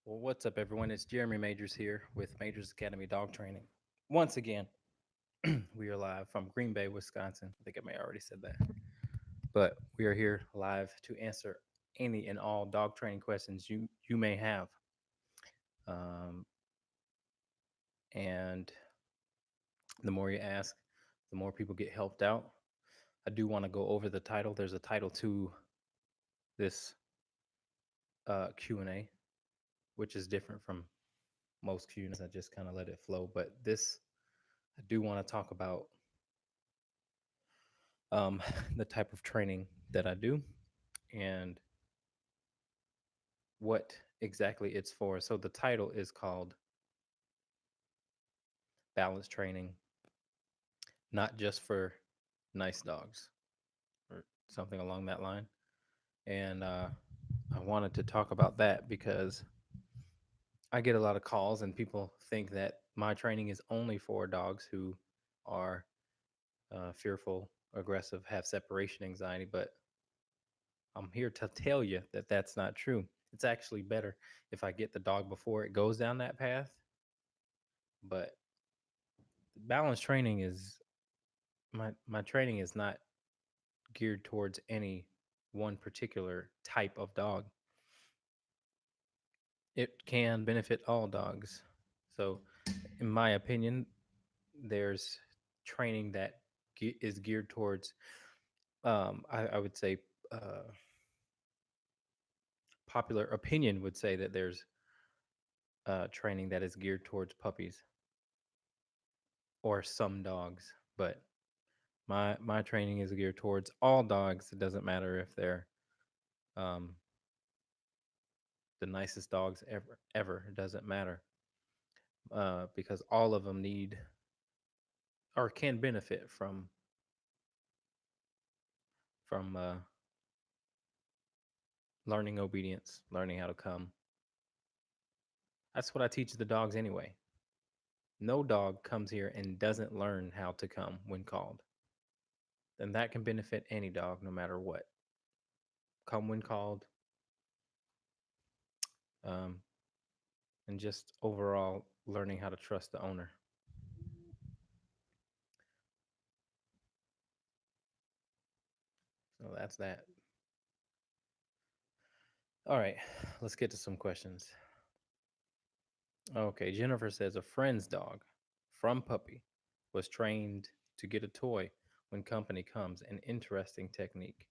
Well, what's up, everyone? It's Jeremy Majors here with Majors Academy Dog Training. Once again, we are live from Green Bay, Wisconsin. I think I may have already said that. But we are here live to answer any and all dog training questions you may have. Um, and the more you ask, the more people get helped out. I do want to go over the title. There's a title to this Q&A, which is different from most Q&As. I just kind of let it flow. But this, I do want to talk about um, the type of training that I do and what exactly it's for. So the title is called Balance Training, not just for nice dogs or something along that line. And I wanted to talk about that because I get a lot of calls and people think that my training is only for dogs who are fearful, aggressive, have separation anxiety. But I'm here to tell you that that's not true. It's actually better if I get the dog before it goes down that path. But balance training is my training is not geared towards any one particular type of dog. It can benefit all dogs. So, in my opinion, there's training that is geared towards, I would say, uh, popular opinion would say that there's training that is geared towards puppies or some dogs, but my training is geared towards all dogs. It doesn't matter if they're um, the nicest dogs ever. It doesn't matter because all of them need or can benefit from learning obedience, learning how to come. That's what I teach the dogs anyway. No dog comes here and doesn't learn how to come when called. Then that can benefit any dog, no matter what. Come when called, um, and just overall learning how to trust the owner. So that's that. All right, let's get to some questions. Okay, Jennifer says a friend's dog from puppy was trained to get a toy when company comes. An interesting technique.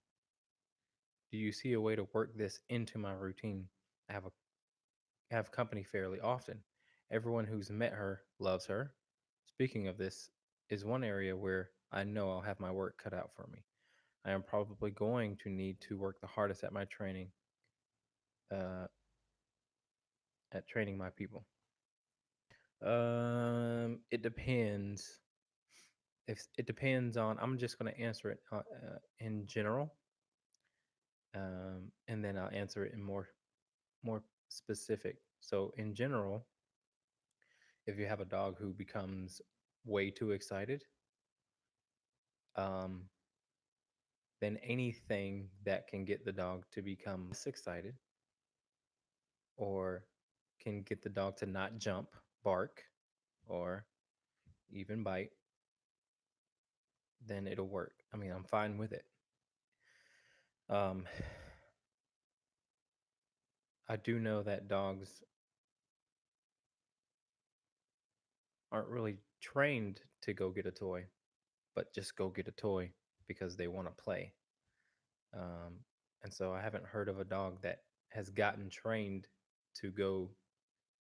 Do you see a way to work this into my routine? I have company fairly often. Everyone who's met her loves her. Speaking of this, is one area where I know I'll have my work cut out for me. I am probably going to need to work the hardest at my training, uh, at training my people. It depends. If it depends on, I'm just going to answer it in general, and then I'll answer it in more specific. So in general, if you have a dog who becomes way too excited, um, then anything that can get the dog to become less excited or can get the dog to not jump, bark, or even bite, then it'll work. I mean, I'm fine with it. Um, I do know that dogs aren't really trained to go get a toy, but just go get a toy because they want to play. Um, and so I haven't heard of a dog that has gotten trained to go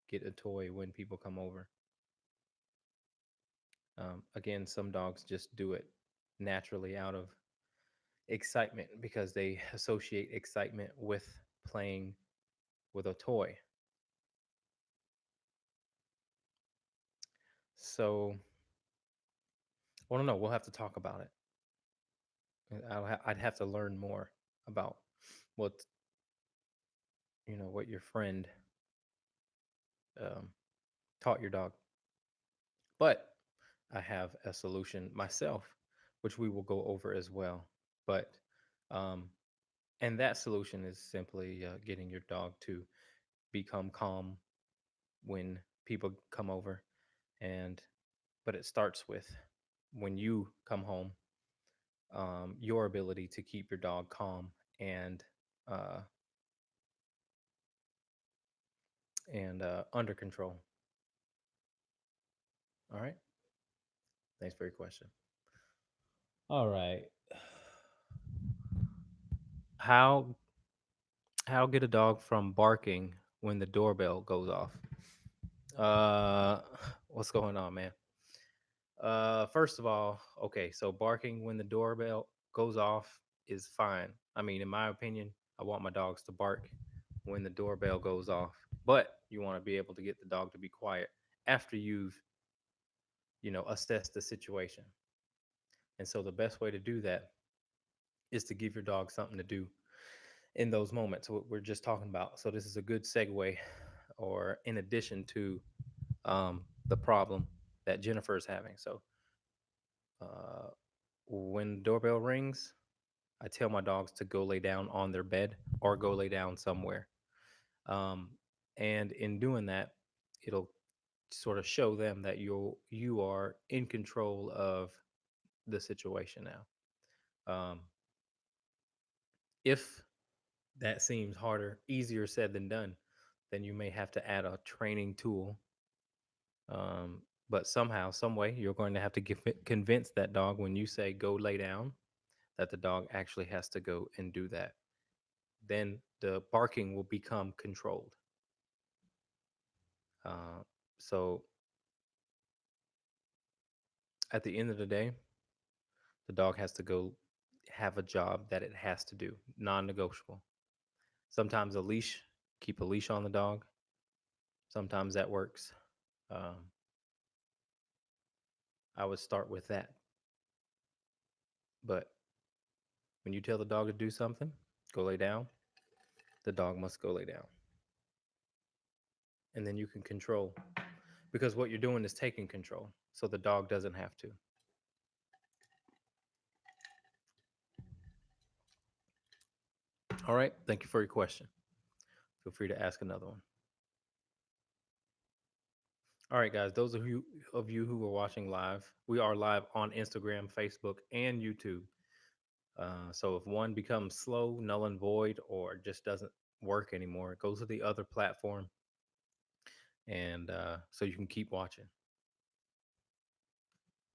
get a toy when people come over. Again, some dogs just do it naturally out of excitement because they associate excitement with playing with a toy. So, I don't know. We'll have to talk about it. I'd have to learn more about what what your friend um, taught your dog. But I have a solution myself, which we will go over as well. But um, and that solution is simply getting your dog to become calm when people come over, and but it starts with when you come home, your ability to keep your dog calm and uh, under control. All right. Thanks for your question. All right. How how get a dog from barking when the doorbell goes off? Uh, what's going on, man? First of all, okay, so barking when the doorbell goes off is fine. I mean, in my opinion, I want my dogs to bark when the doorbell goes off, but you want to be able to get the dog to be quiet after you've, assessed the situation. And so the best way to do that is to give your dog something to do in those moments, what we're just talking about. So this is a good segue, or in addition to the problem that Jennifer is having. So uh, when the doorbell rings, I tell my dogs to go lay down on their bed or go lay down somewhere. Um, and in doing that, it'll sort of show them that you are in control of the situation now. If that seems harder, easier said than done, then you may have to add a training tool. But somehow, some way, you're going to have to convince that dog when you say go lay down, that the dog actually has to go and do that. Then the barking will become controlled. Uh, so at the end of the day, the dog has to go have a job that it has to do, non negotiable. Sometimes a leash, keep a leash on the dog. Sometimes that works. Um, I would start with that. But when you tell the dog to do something, go lay down, the dog must go lay down. And then you can control, because what you're doing is taking control. So the dog doesn't have to. All right. Thank you for your question. Feel free to ask another one. All right, guys. Those of you who are watching live, we are live on Instagram, Facebook, and YouTube. So if one becomes slow, null and void, or just doesn't work anymore, go to the other platform, and so you can keep watching.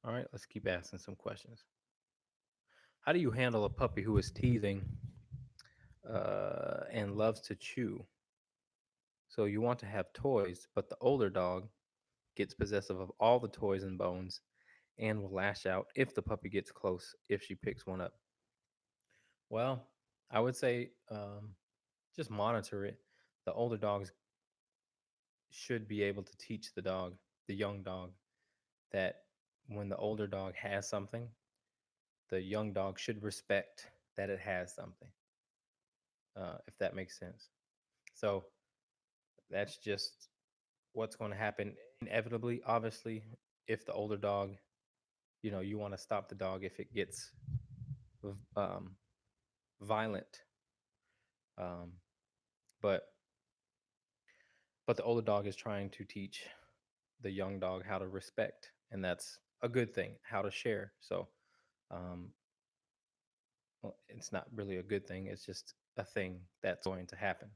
All right, let's keep asking some questions. How do you handle a puppy who is teething and loves to chew? So you want to have toys, but the older dog gets possessive of all the toys and bones and will lash out if the puppy gets close if she picks one up. Well, I would say just monitor it. The older dogs should be able to teach the dog, the young dog, that when the older dog has something, the young dog should respect that it has something, if that makes sense. So that's just what's going to happen inevitably. Obviously, if the older dog, you want to stop the dog if it gets um, violent, um, but the older dog is trying to teach the young dog how to respect, and that's a good thing. How to share. So um, well, it's not really a good thing. It's just a thing that's going to happen.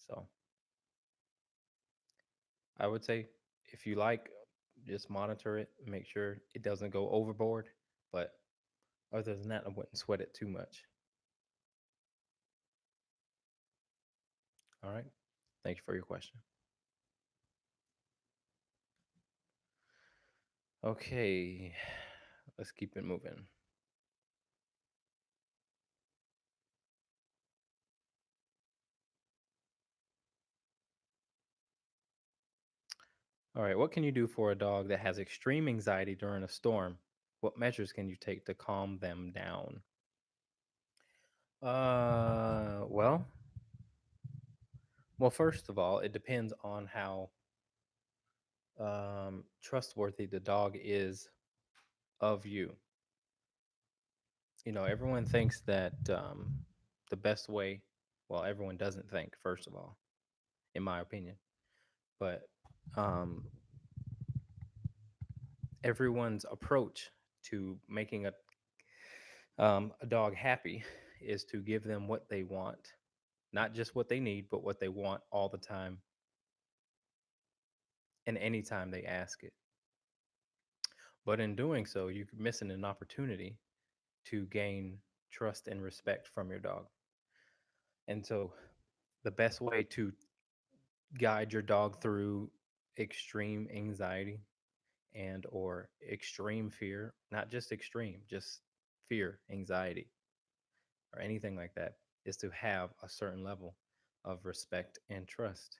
So I would say if you like, just monitor it, make sure it doesn't go overboard. But other than that, I wouldn't sweat it too much. All right. Thank you for your question. Okay. Let's keep it moving. All right. What can you do for a dog that has extreme anxiety during a storm? What measures can you take to calm them down? Well, first of all, it depends on how trustworthy the dog is of you. Everyone thinks that the best way, well, everyone doesn't think, first of all, in my opinion. but um, everyone's approach to making a dog happy is to give them what they want, not just what they need, but what they want all the time and anytime they ask it. But in doing so, you're missing an opportunity to gain trust and respect from your dog. And so, the best way to guide your dog through extreme anxiety and or extreme fear, not just extreme, just fear, anxiety, or anything like that, is to have a certain level of respect and trust.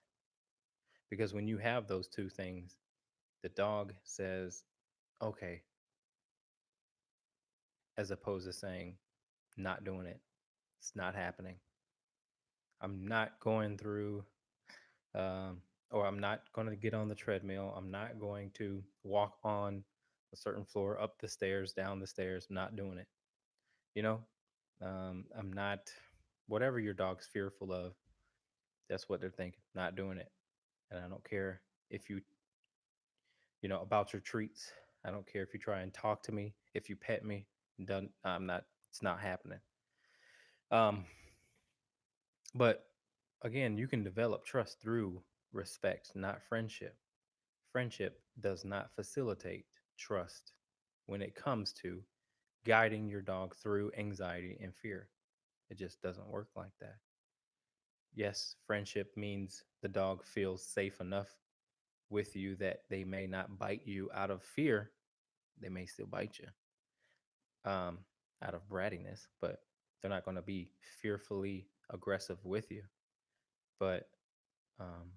Because when you have those two things, the dog says, okay, as opposed to saying, not doing it. It's not happening. I'm not going through, um, or I'm not going to get on the treadmill. I'm not going to walk on a certain floor, up the stairs, down the stairs. I'm not doing it. You know, I'm not, whatever your dog's fearful of, that's what they're thinking, not doing it. And I don't care if about your treats. I don't care if you try and talk to me, if you pet me, done, I'm not, it's not happening. Um, but again, you can develop trust through respect, not friendship. Friendship does not facilitate trust when it comes to guiding your dog through anxiety and fear. It just doesn't work like that. Yes, friendship means the dog feels safe enough with you that they may not bite you out of fear. They may still bite you um, out of brattiness, but they're not going to be fearfully aggressive with you. But um,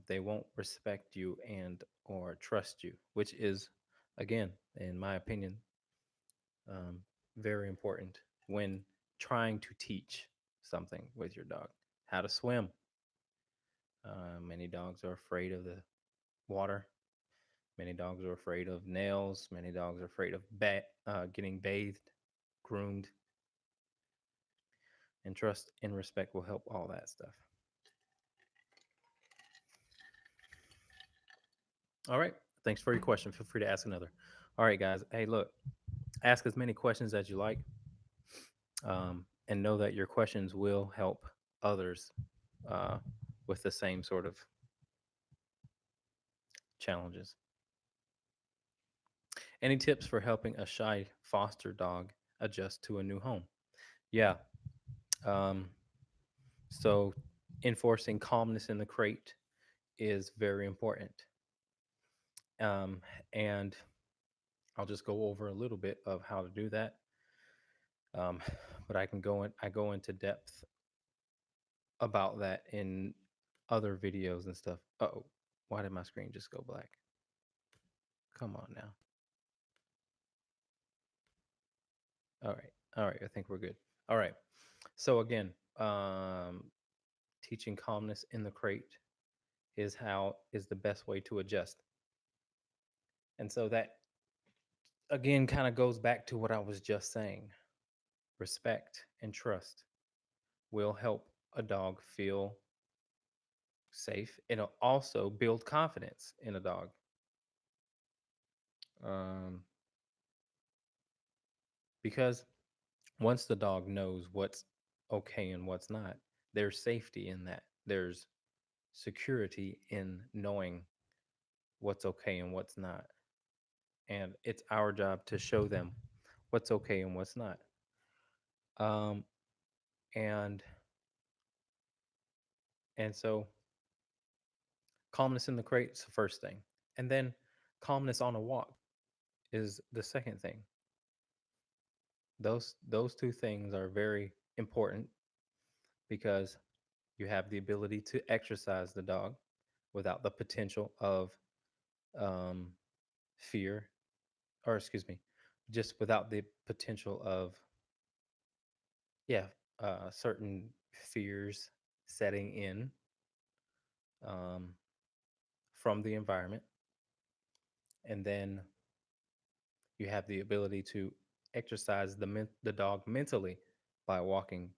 they won't respect you and or trust you, which is, again, in my opinion, um, very important when trying to teach something with your dog. How to swim. Many dogs are afraid of the water. Many dogs are afraid of nails. Many dogs are afraid of getting bathed, groomed, and trust and respect will help all that stuff. All right. Thanks for your question. Feel free to ask another. All right, guys. Hey, look, ask as many questions as you like, and know that your questions will help others uh, with the same sort of challenges. Any tips for helping a shy foster dog adjust to a new home? Yeah. Um, so, enforcing calmness in the crate is very important. Um, and I'll just go over a little bit of how to do that. Um, but I go into depth about that in other videos and stuff. Oh, why did my screen just go black? Come on now. All right. All right. I think we're good. All right. So again, teaching calmness in the crate is the best way to adjust. And so that again kind of goes back to what I was just saying. Respect and trust will help a dog feel safe. It'll also build confidence in a dog. Um, because once the dog knows what's okay and what's not, there's safety in that. There's security in knowing what's okay and what's not. And it's our job to show them what's okay and what's not. Um, and and so calmness in the crate is the first thing, and then calmness on a walk is the second thing. Those two things are very important because you have the ability to exercise the dog without the potential of um, fear, or excuse me, just without the potential of, yeah, certain fears setting in um, from the environment. And then you have the ability to exercise the dog mentally by walking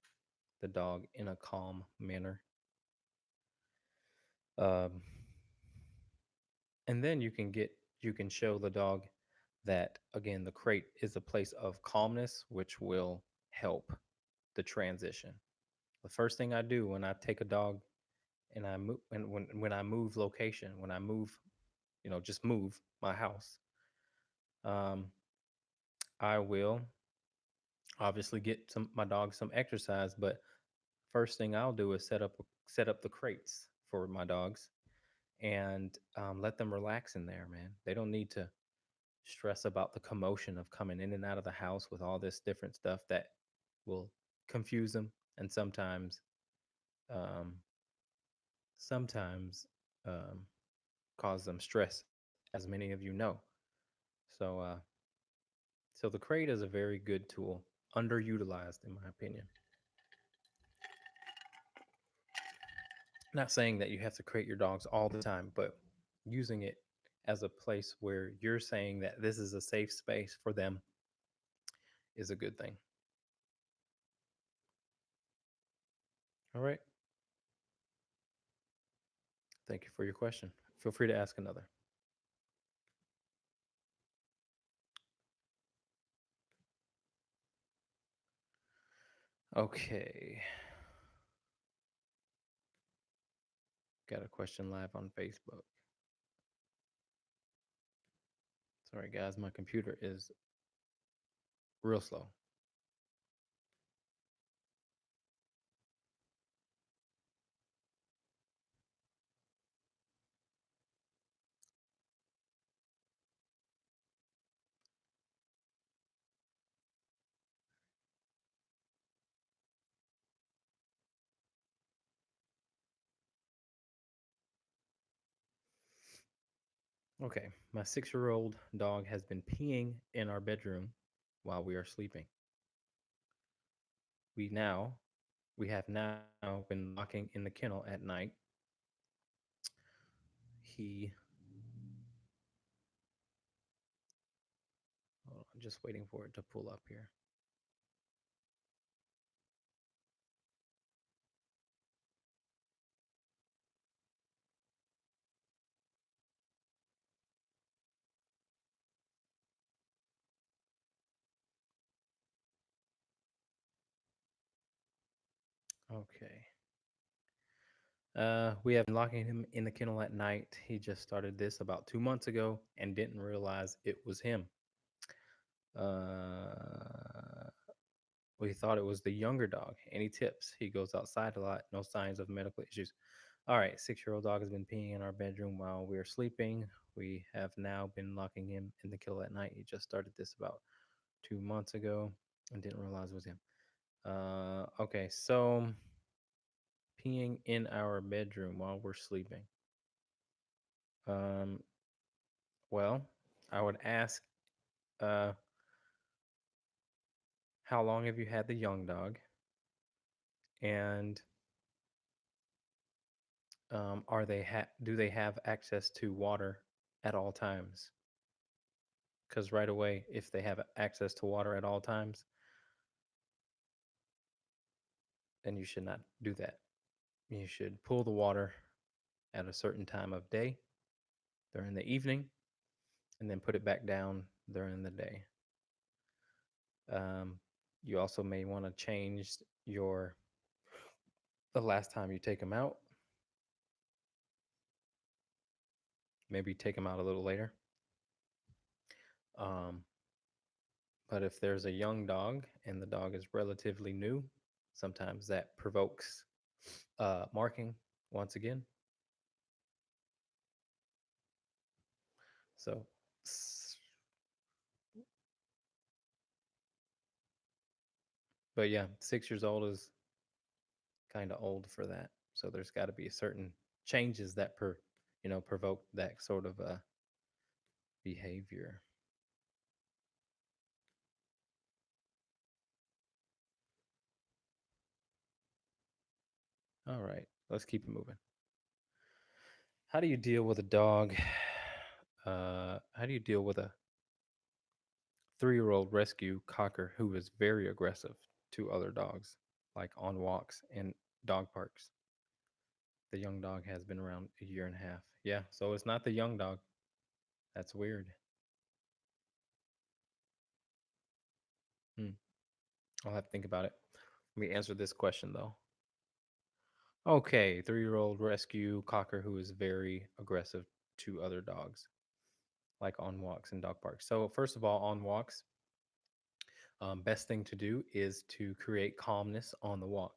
the dog in a calm manner. Um, and then you can show the dog that again the crate is a place of calmness, which will help the transition. The first thing I do when I take a dog and I move and when I move location, when I move, just move my house, um, I will obviously get some my dog some exercise, but first thing I'll do is set up the crates for my dogs and let them relax in there, man. They don't need to stress about the commotion of coming in and out of the house with all this different stuff that will confuse them and um, sometimes um, cause them stress, as many of you know. So, so the crate is a very good tool, underutilized in my opinion. Not saying that you have to crate your dogs all the time, but using it as a place where you're saying that this is a safe space for them is a good thing. All right. Thank you for your question. Feel free to ask another. Okay. Got a question live on Facebook. Sorry, guys, my computer is real slow. Okay. My 6-year-old dog has been peeing in our bedroom while we are sleeping. We now, we have now been locking in the kennel at night. He, hold on, just waiting for it to pull up here. Okay. We have been locking him in the kennel at night. He just started this about 2 months ago and didn't realize it was him. Uh, we thought it was the younger dog. Any tips? He goes outside a lot. No signs of medical issues. All right, 6-year-old dog has been peeing in our bedroom while we are sleeping. We have now been locking him in the kennel at night. He just started this about 2 months ago and didn't realize it was him. Okay, so peeing in our bedroom while we're sleeping. Um, well, I would ask, uh, how long have you had the young dog? And do they have access to water at all times? Because right away, if they have access to water at all times, then you should not do that. You should pull the water at a certain time of day during the evening, and then put it back down during the day. Um, you also may want to change your the last time you take them out. Maybe take them out a little later. Um, but if there's a young dog and the dog is relatively new, sometimes that provokes marking once again. So, but yeah, 6 years old is kind of old for that. So there's got to be certain changes that provoke that sort of behavior. All right, let's keep it moving. How do you deal with a dog? How do you deal with a 3-year-old rescue cocker who is very aggressive to other dogs, like on walks and dog parks? The young dog has been around a year and a half. Yeah, so it's not the young dog. That's weird. Hmm. I'll have to think about it. Let me answer this question though. Okay, 3-year-old rescue cocker who is very aggressive to other dogs, like on walks and dog parks. So, first of all, on walks, best thing to do is to create calmness on the walk.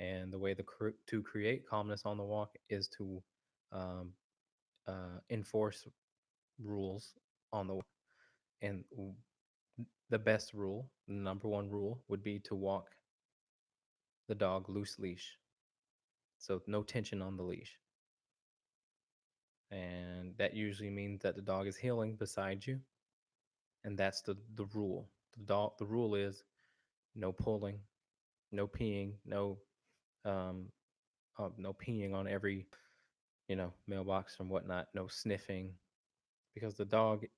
And the way to create calmness on the walk is to um, enforce rules on the walk. And the best rule, the number one rule, would be to walk the dog loose leash. So, no tension on the leash. And that usually means that the dog is healing beside you, and that's the rule. The rule is no pulling, no peeing, um no peeing on every mailbox and whatnot, no sniffing, because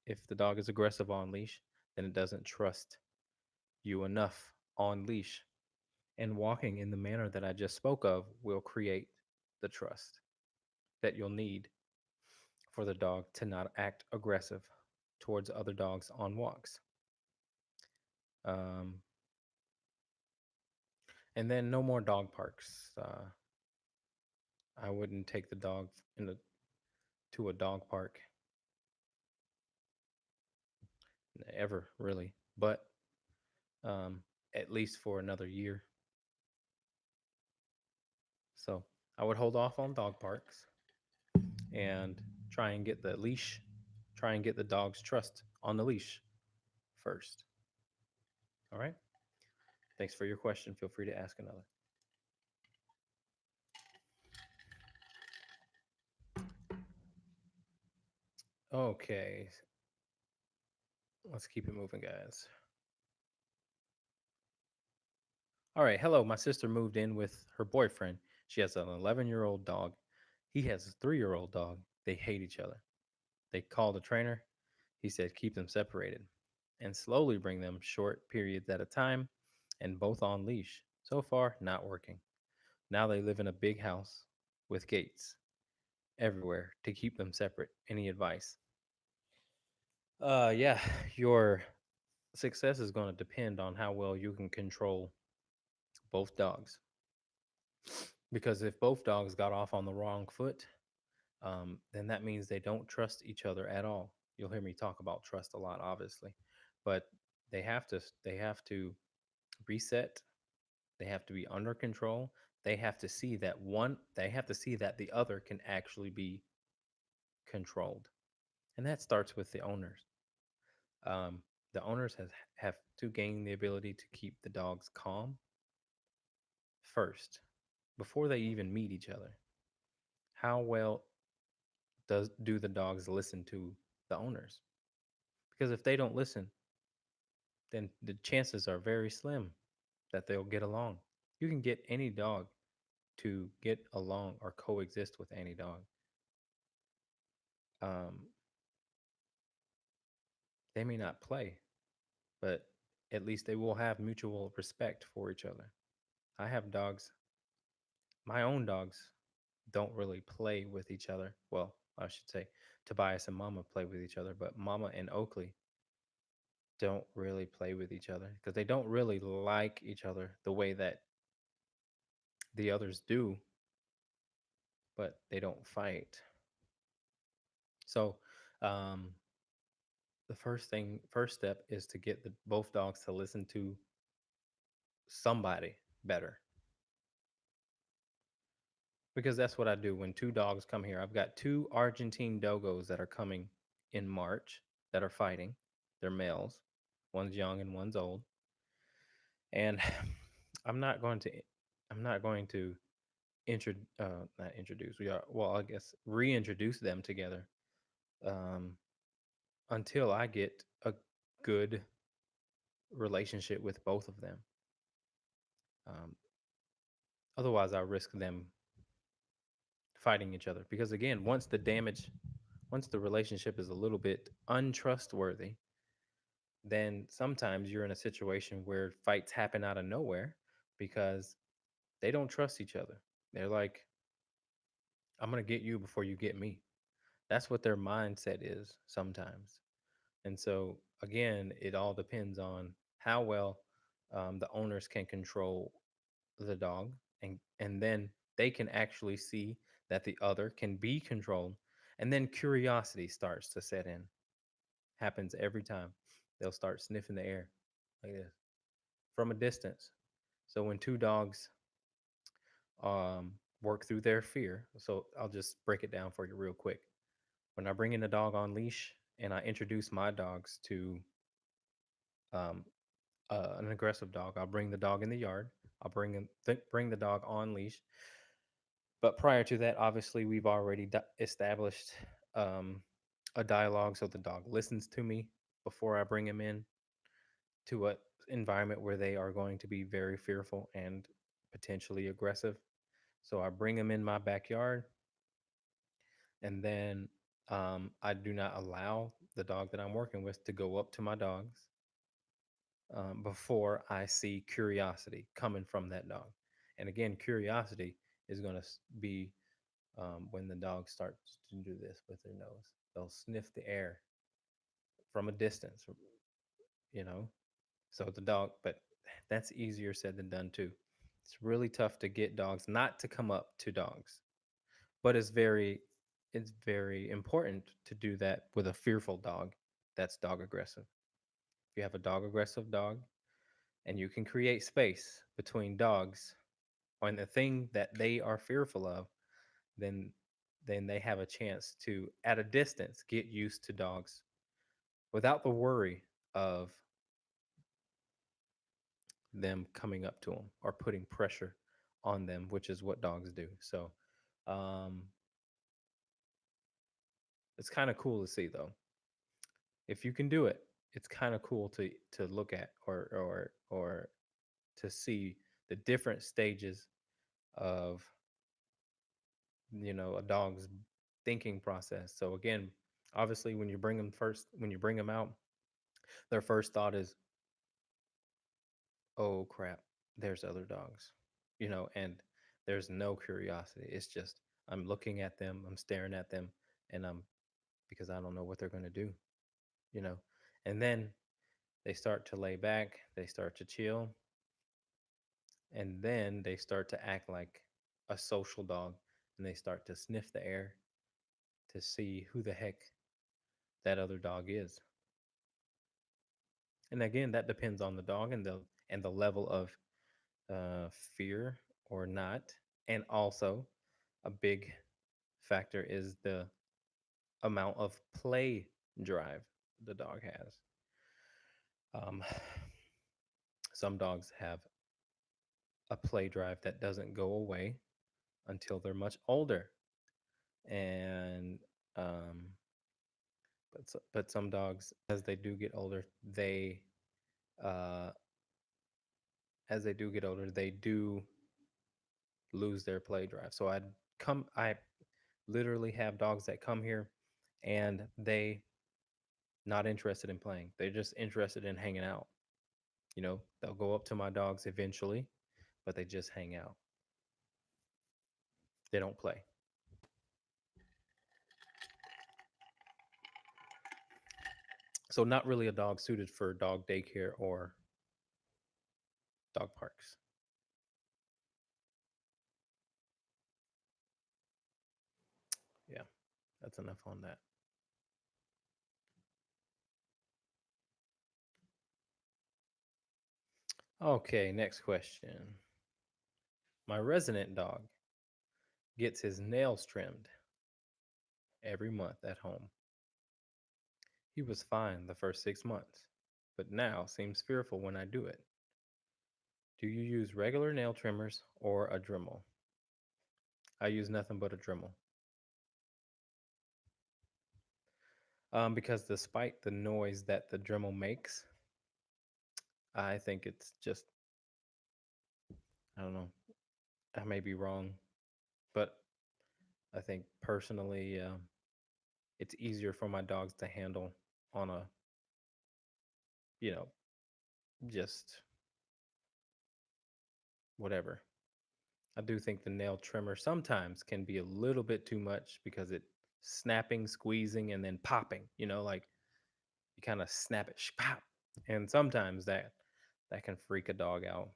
if the dog is aggressive on leash, then it doesn't trust you enough on leash, and walking in the manner that I just spoke of will create the trust that you'll need for the dog to not act aggressive towards other dogs on walks. Um, and then no more dog parks. I wouldn't take the dog to a dog park ever, really, but um, at least for another year. So I would hold off on dog parks and try and get the leash, try and get the dog's trust on the leash first. All right. Thanks for your question. Feel free to ask another. Okay. Let's keep it moving, guys. All right. Hello. My sister moved in with her boyfriend. She has an 11-year-old dog. He has a 3-year-old dog. They hate each other. They called a trainer. He said keep them separated and slowly bring them short periods at a time and both on leash. So far, not working. Now they live in a big house with gates everywhere to keep them separate. Any advice? Yeah, your success is going to depend on how well you can control both dogs. Because if both dogs got off on the wrong foot, then that means they don't trust each other at all. You'll hear me talk about trust a lot, obviously, but they have to reset. They have to be under control. They have to see that the other can actually be controlled, and that starts with the owners. Um, the owners have to gain the ability to keep the dogs calm first before they even meet each other. How well do the dogs listen to the owners? Because if they don't listen, then the chances are very slim that they'll get along. You can get any dog to get along or coexist with any dog. Um, they may not play, but at least they will have mutual respect for each other. I have dogs, my own dogs don't really play with each other. Well, I should say Tobias and Mama play with each other, but Mama and Oakley don't really play with each other because they don't really like each other the way that the others do, but they don't fight. So, um, the first step is to get the both dogs to listen to somebody better, because that's what I do when two dogs come here. I've got two Argentine dogos that are coming in March that are fighting. They're males. One's young and one's old. And I'm not going to I'm not going to not introduce. We are well, I guess reintroduce them together um until I get a good relationship with both of them. Um, Otherwise, I risk them fighting each other because again, once the relationship is a little bit untrustworthy, then sometimes you're in a situation where fights happen out of nowhere because they don't trust each other. They're like I'm going to get you before you get me. That's what their mindset is sometimes. And so, again, it all depends on how well the owners can control the dog, and then they can actually see that the other can be controlled, and then curiosity starts to set in. Happens every time. They'll start sniffing the air like this from a distance. So when two dogs work through their fear, so I'll just break it down for you real quick. When I bring in a dog on leash and I introduce my dogs to um, an aggressive dog, I'll bring the dog in the yard. I'll bring the dog on leash. But prior to that, obviously, we've already established um, a dialogue, so the dog listens to me before I bring him in to an environment where they are going to be very fearful and potentially aggressive. So I bring him in my backyard, and then I do not allow the dog that I'm working with to go up to my dogs before I see curiosity coming from that dog. And again, curiosity is going to be when the dog starts to do this with their nose. They'll sniff the air from a distance, you know. So the dog, but that's easier said than done too. It's really tough to get dogs not to come up to dogs, but it's very important to do that with a fearful dog that's dog aggressive. If you have a dog aggressive dog and you can create space between dogs on the thing that they are fearful of, then they have a chance to at a distance get used to dogs without the worry of them coming up to them or putting pressure on them, which is what dogs do. So um, it's kind of cool to see though. If you can do it, it's kind of cool to look at or to see the different stages of a dog's thinking process. So again, obviously when you bring them out, their first thought is, oh crap, there's other dogs, and there's no curiosity. It's just I'm looking at them, I'm staring at them, and I'm because I don't know what they're going to do, you know. And then they start to lay back, they start to chill, and then they start to act like a social dog, and they start to sniff the air to see who the heck that other dog is. And again, that depends on the dog and the level of fear or not. And also, a big factor is the amount of play drive the dog has. Um, some dogs have a play drive that doesn't go away until they're much older, and um, but some dogs, as they do get older, uh, they do lose their play drive. So I literally have dogs that come here and they not interested in playing. They're just interested in hanging out. They'll go up to my dogs eventually, but they just hang out. They don't play. So not really a dog suited for dog daycare or dog parks. Yeah, that's enough on that. Okay, next question. My resident dog gets his nails trimmed every month at home. He was fine the first 6 months, but now seems fearful when I do it. Do you use regular nail trimmers or a Dremel? I use nothing but a Dremel. Because despite the noise that the Dremel makes, I think it's just, I don't know, I may be wrong, but I think personally, it's easier for my dogs to handle on a, you know, just whatever, I do think the nail trimmer sometimes can be a little bit too much because it snapping, squeezing, and then popping. Like you kind of snap it, pop, and sometimes that can freak a dog out.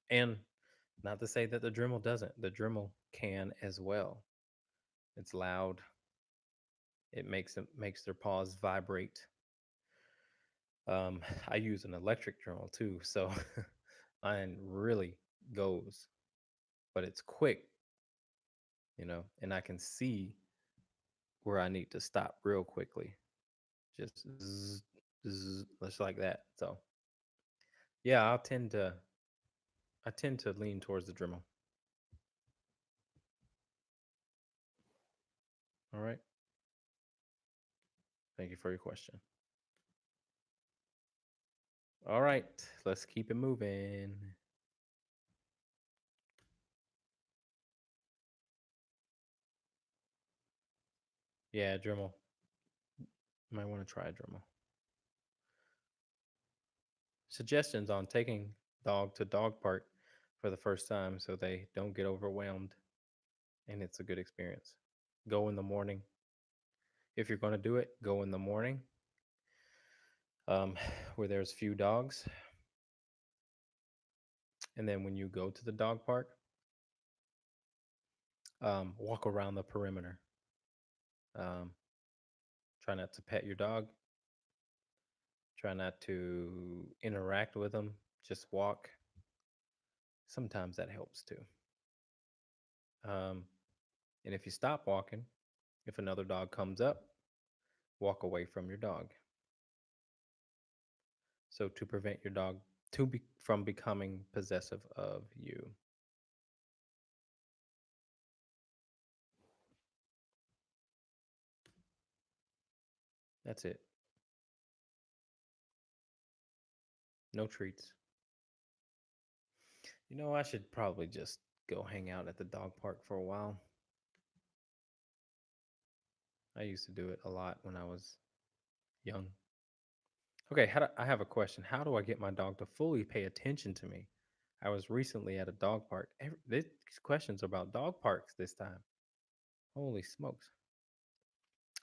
And not to say that the Dremel doesn't. The Dremel can as well. It's loud. It makes their paws vibrate. I use an electric Dremel too, so mine really goes, but it's quick, and I can see where I need to stop real quickly. Just zzz, zzz, just like that. So yeah, I tend to lean towards the Dremel. All right. Thank you for your question. All right, let's keep it moving. Yeah, Dremel. You might want to try a Dremel. Suggestions on taking dog to dog park for the first time so they don't get overwhelmed and it's a good experience. Go in the morning. If you're going to do it, go in the morning, um, where there's few dogs. And then when you go to the dog park, walk around the perimeter. Um, Try not to pet your dog. Try not to interact with them. Just walk. Sometimes that helps too. Um, and if you stop walking, if another dog comes up, walk away from your dog. So to prevent your dog from becoming possessive of you. That's it. No treats. I should probably just go hang out at the dog park for a while. I used to do it a lot when I was young. Okay, I have a question. How do I get my dog to fully pay attention to me? I was recently at a dog park. These questions are about dog parks this time. Holy smokes.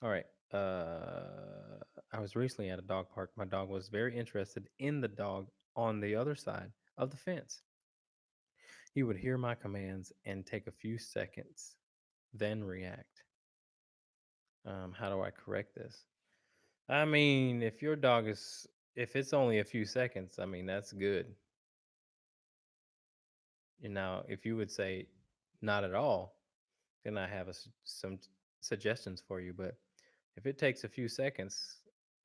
All right. I was recently at a dog park. My dog was very interested in the dog on the other side of the fence. He would hear my commands and take a few seconds, then react. How do I correct this? I mean, if it's only a few seconds, I mean, that's good. Now, if you would say not at all, then I have some suggestions for you. But if it takes a few seconds,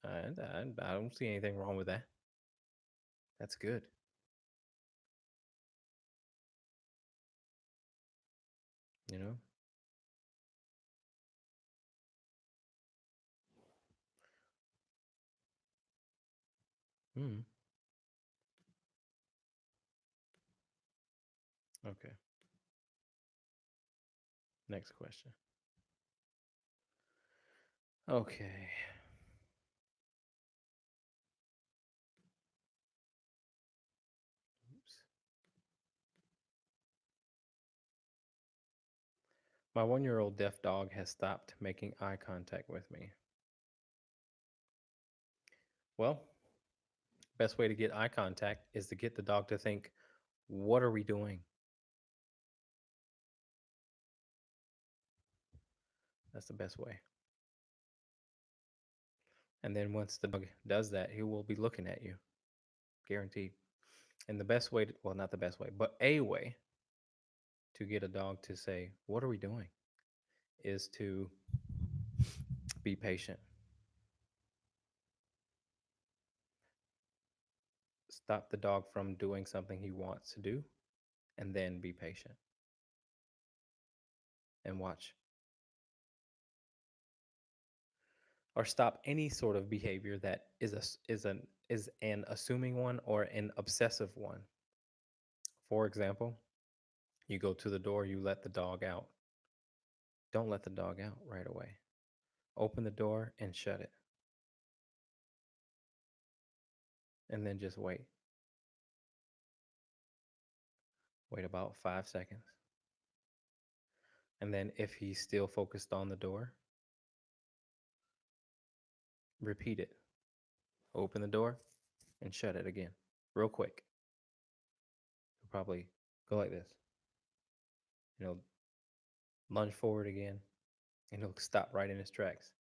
I don't see anything wrong with that. That's good. You know? Mm, okay. Next question. Okay. Oops. My 1 year old deaf dog has stopped making eye contact with me. Well, best way to get eye contact is to get the dog to think, what are we doing? That's the best way. And then once the dog does that, he will be looking at you, guaranteed. And the best way well, not the best way, but a way to get a dog to say, what are we doing? Is to be patient. Stop the dog from doing something he wants to do, and then be patient and watch. Or stop any sort of behavior that is an assuming one or an obsessive one. For example, you go to the door, you let the dog out. Don't let the dog out right away. Open the door and shut it, and then just wait. Wait about 5 seconds. And then if he's still focused on the door, repeat it. Open the door and shut it again, real quick. He'll probably go like this. You know, lunge forward again, and he'll stop right in his tracks.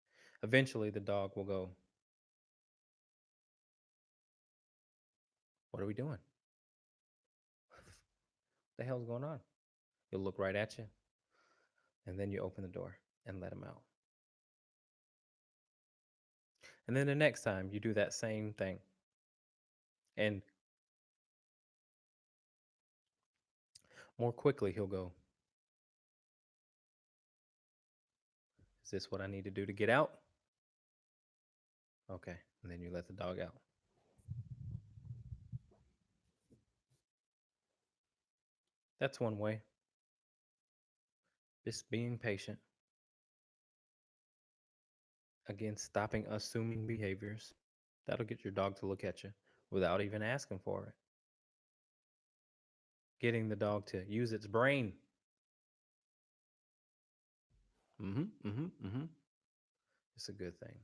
Eventually, the dog will go, "What are we doing? What the hell's going on?" He'll look right at you, and then you open the door and let him out. And then the next time you do that same thing, and more quickly he'll go, "Is this what I need to do to get out?" Okay. And then you let the dog out. That's one way. Just being patient. Again, stopping assuming behaviors. That'll get your dog to look at you without even asking for it. Getting the dog to use its brain. Mm-hmm, mm-hmm, mm-hmm. It's a good thing.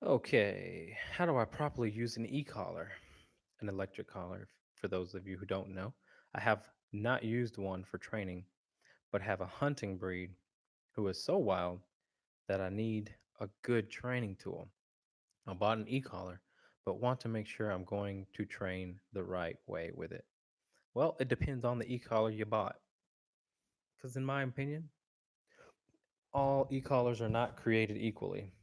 Okay, how do I properly use an e-collar? An electric collar, for those of you who don't know. I have not used one for training, but have a hunting breed who is so wild that I need a good training tool. I bought an e-collar, but want to make sure I'm going to train the right way with it. Well, it depends on the e-collar you bought. Because, in my opinion, all e-collars are not created equally.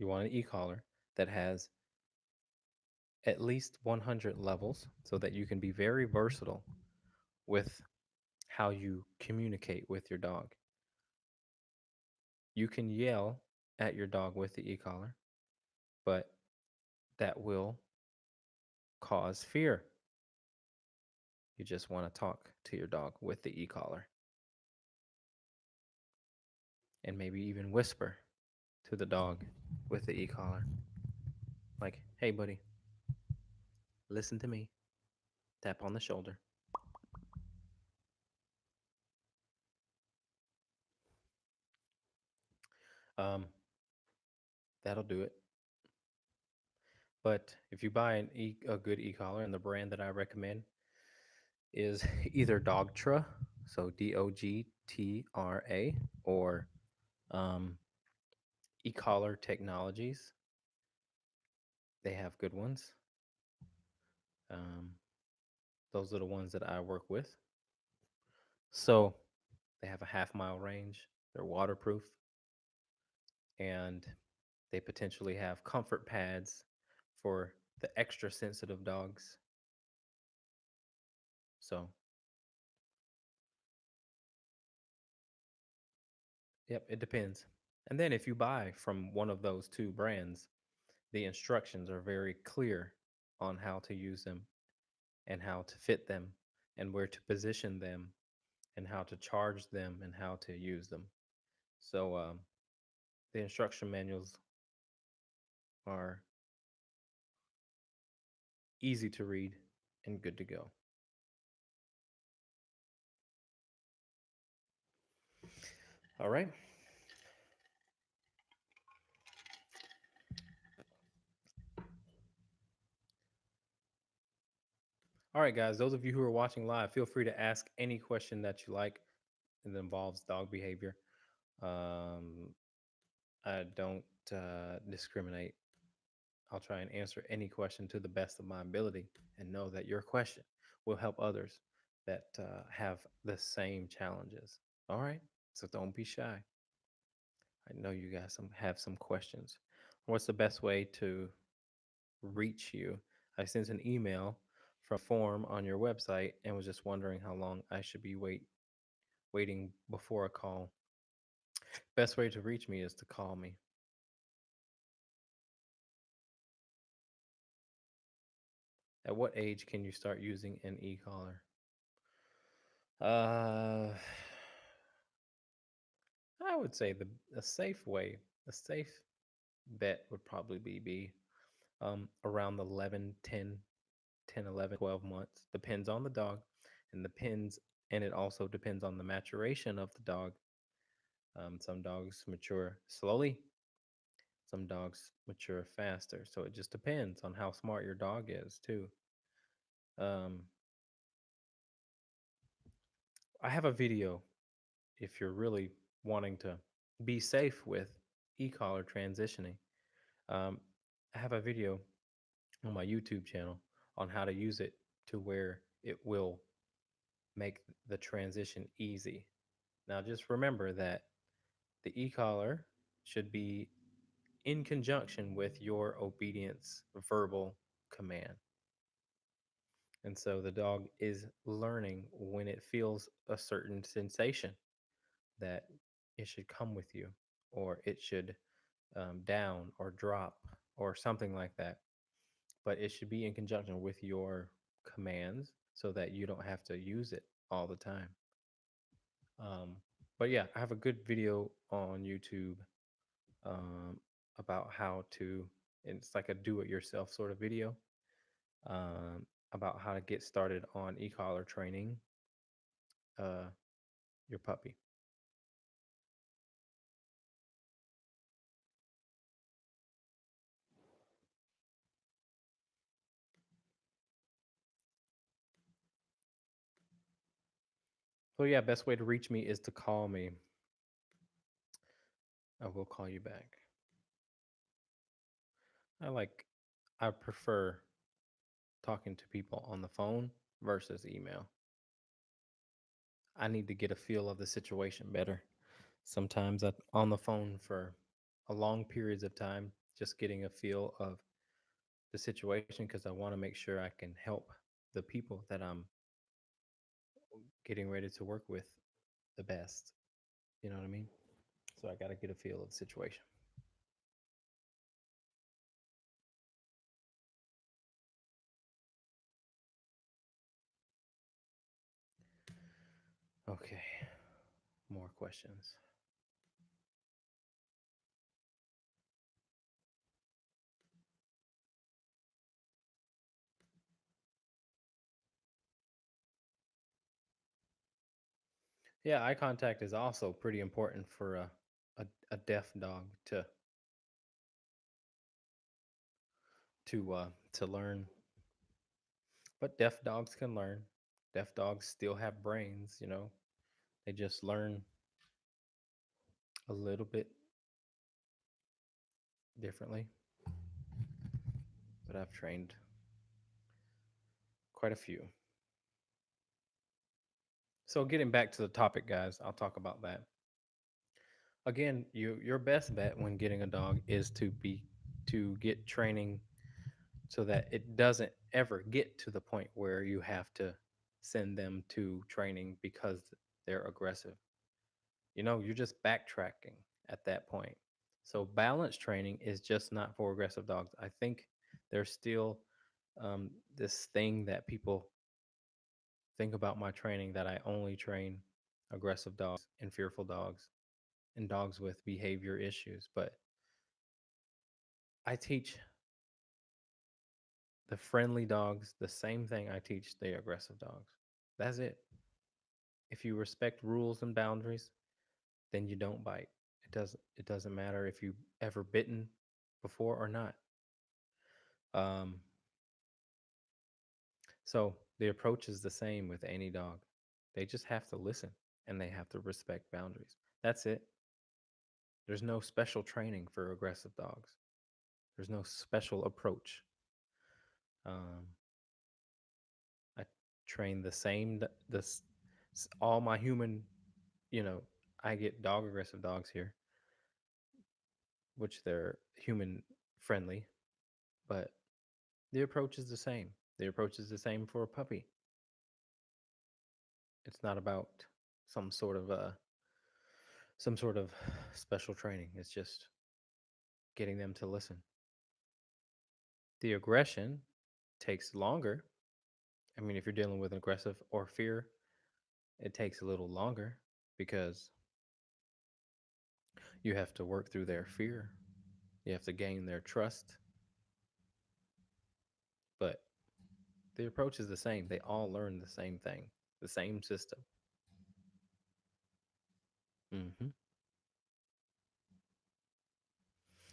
You want an e-collar that has at least 100 levels so that you can be very versatile with how you communicate with your dog. You can yell at your dog with the e-collar, but that will cause fear. You just want to talk to your dog with the e-collar and maybe even whisper to the dog with the e-collar. Like, "Hey, buddy, listen to me." Tap on the shoulder. Um, that'll do it. But if you buy a good e-collar, and the brand that I recommend is either Dogtra, so Dogtra, or um, ecollar technologies. They have good ones. Um, those are the ones that I work with. So they have a half-mile range. They're waterproof, and they potentially have comfort pads for the extra sensitive dogs. So, yep, it depends. And then if you buy from one of those two brands, the instructions are very clear on how to use them and how to fit them and where to position them and how to charge them and how to use them. So the instruction manuals are easy to read and good to go. All right. All right, guys. Those of you who are watching live, feel free to ask any question that you like that involves dog behavior. Um, I don't discriminate. I'll try and answer any question to the best of my ability and know that your question will help others that have the same challenges. All right. So don't be shy. I know you guys have some questions. What's the best way to reach you? I sent an email from a form on your website and was just wondering how long I should be waiting before a call. Best way to reach me is to call me. At what age can you start using an e-collar? Uh, I would say a safe way, a safe bet would probably be around the 11, 10, 11, 12 months. Depends on the dog and depends, and it also depends on the maturation of the dog. Some dogs mature slowly, some dogs mature faster. So it just depends on how smart your dog is, too. Um, I have a video if you're really wanting to be safe with e-collar transitioning. Um, I have a video on my YouTube channel on how to use it to where it will make the transition easy. Now, just remember that the e-collar should be in conjunction with your obedience verbal command. And so the dog is learning when it feels a certain sensation that it should come with you, or it should down or drop or something like that. But it should be in conjunction with your commands so that you don't have to use it all the time. Um, but yeah, I have a good video on YouTube um, about how to, and it's like a do it yourself sort of video about how to get started on e collar training uh, your puppy. So, yeah, best way to reach me is to call me. I will call you back. I like, I prefer talking to people on the phone versus email. I need to get a feel of the situation better. Sometimes on the phone for a long periods of time, just getting a feel of the situation because I want to make sure I can help the people that I'm getting ready to work with the best. You know what I mean? So I got to get a feel of the situation. Okay, more questions. Yeah, eye contact is also pretty important for a deaf dog to learn. But deaf dogs can learn. Deaf dogs still have brains, you know. They just learn a little bit differently. But I've trained quite a few. So getting back to the topic, guys, I'll talk about that. Again, your best bet when getting a dog is to get training so that it doesn't ever get to the point where you have to send them to training because they're aggressive. You know, you're just backtracking at that point. So balance training is just not for aggressive dogs. I think there's still this thing that people think about my training that I only train aggressive dogs and fearful dogs and dogs with behavior issues. But I teach the friendly dogs the same thing I teach the aggressive dogs. That's it. If you respect rules and boundaries, then you don't bite. It doesn't matter if you ever bitten before or not. Um, so the approach is the same with any dog. They just have to listen and they have to respect boundaries. That's it. There's no special training for aggressive dogs. There's no special approach. Um, I train the same. All my human. You know, I get dog aggressive dogs here, which they're human friendly, but the approach is the same. The approach is the same for a puppy. It's not about some sort of uh some sort of special training. It's just getting them to listen. The aggression takes longer. I mean, if you're dealing with aggressive or fear, it takes a little longer because you have to work through their fear. You have to gain their trust. But the approach is the same. They all learn the same thing, the same system. Hmm.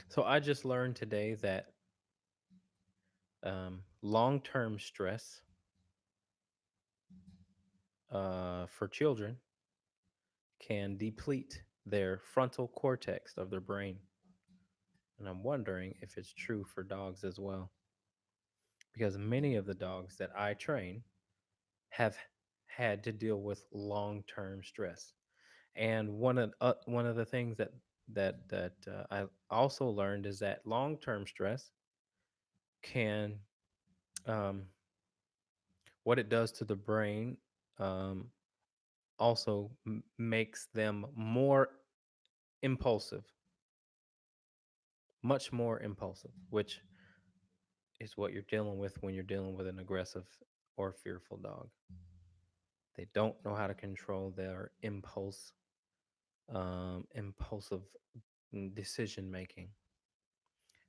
So I just learned today that long term stress for children can deplete their frontal cortex of their brain. And I'm wondering if it's true for dogs as well. Because many of the dogs that I train have had to deal with long-term stress. And one of the things that I also learned is that long-term stress can um, what it does to the brain um, also makes them more impulsive, much more impulsive, which is what you're dealing with when you're dealing with an aggressive or fearful dog. They don't know how to control their impulsive decision making.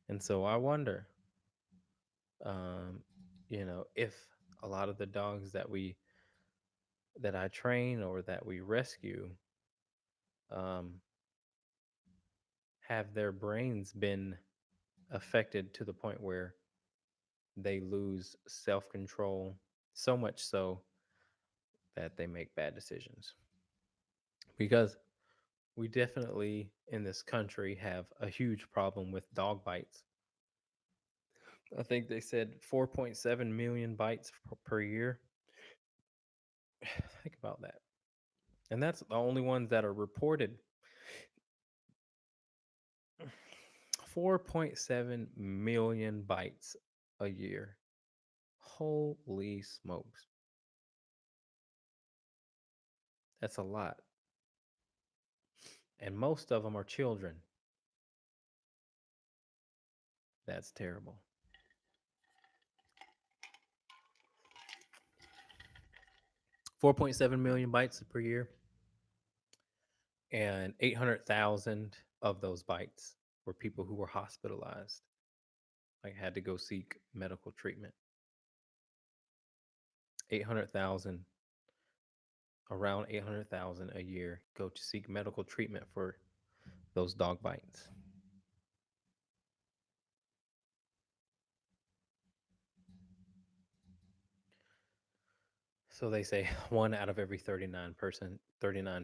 And so I wonder, um, if a lot of the dogs that I train or that we rescue um, have their brains been affected to the point where they lose self control, so much so that they make bad decisions. Because we definitely in this country have a huge problem with dog bites. I think they said 4.7 million bites per year. Think about that. And that's the only ones that are reported. 4.7 million bites a year. Holy smokes. That's a lot. And most of them are children. That's terrible. 4.7 million bites per year, and 800,000 of those bites were people who were hospitalized, like had to go seek medical treatment. 800,000, around 800,000 a year go to seek medical treatment for those dog bites. So they say one out of every 39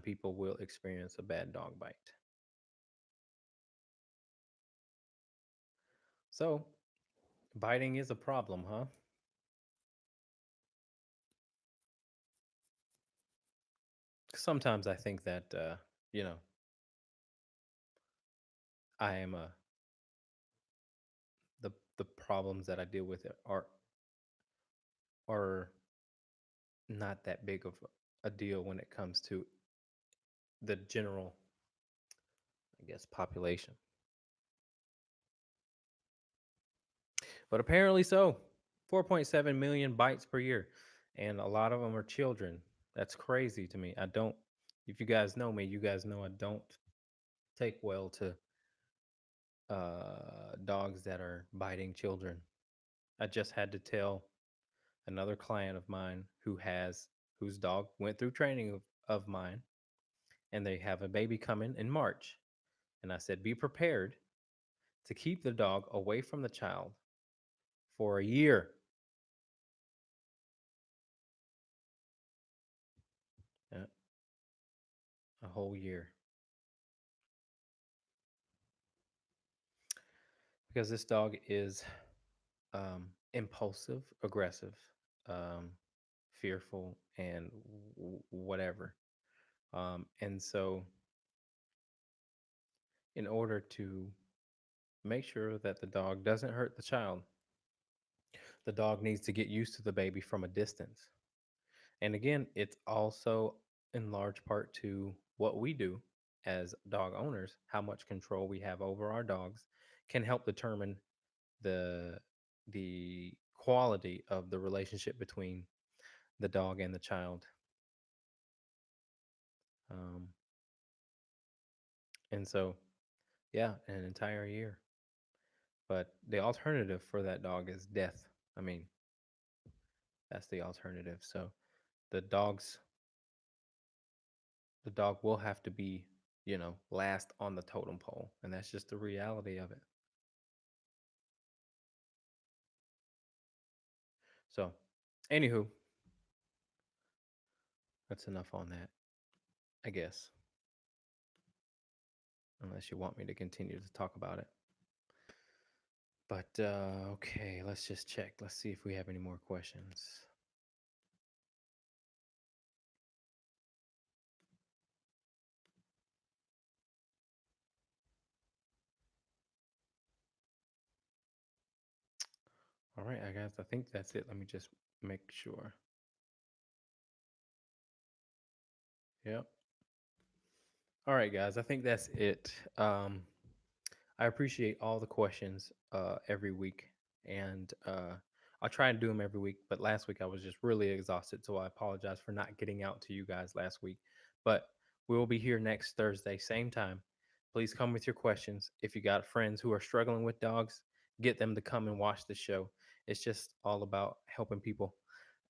people will experience a bad dog bite. So biting is a problem, huh? Sometimes I think that, you know, I am the problems that I deal with are not that big of a deal when it comes to the general, I guess, population. But apparently so. 4.7 million bites per year. And a lot of them are children. That's crazy to me. I don't, if you guys know me, you guys know I don't take well to dogs that are biting children. I just had to tell another client of mine whose dog went through training of mine, and they have a baby coming in March. And I said, be prepared to keep the dog away from the child for a year. Yeah, a whole year. Because this dog is impulsive, aggressive, um, fearful, and whatever. And so, in order to make sure that the dog doesn't hurt the child, the dog needs to get used to the baby from a distance. And again, it's also in large part to what we do as dog owners, how much control we have over our dogs can help determine the the quality of the relationship between the dog and the child. Um, and so, yeah, an entire year. But the alternative for that dog is death. I mean, That's the alternative. So the dogs, the dog will have to be, last on the totem pole, and that's just the reality of it. So, anywho, that's enough on that, I guess. Unless you want me to continue to talk about it. But okay, let's just check. Let's see if we have any more questions. All right, I guess I think that's it. Let me just make sure. Yep. All right, guys, I think that's it. I appreciate all the questions every week, and I'll try and do them every week. But last week I was just really exhausted, so I apologize for not getting out to you guys last week. But we will be here next Thursday, same time. Please come with your questions. If you got friends who are struggling with dogs, get them to come and watch the show. It's just all about helping people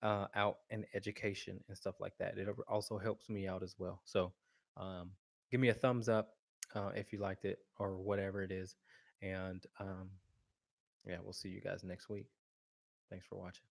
out and education and stuff like that. It also helps me out as well. So um, give me a thumbs up if you liked it or whatever it is. And yeah, we'll see you guys next week. Thanks for watching.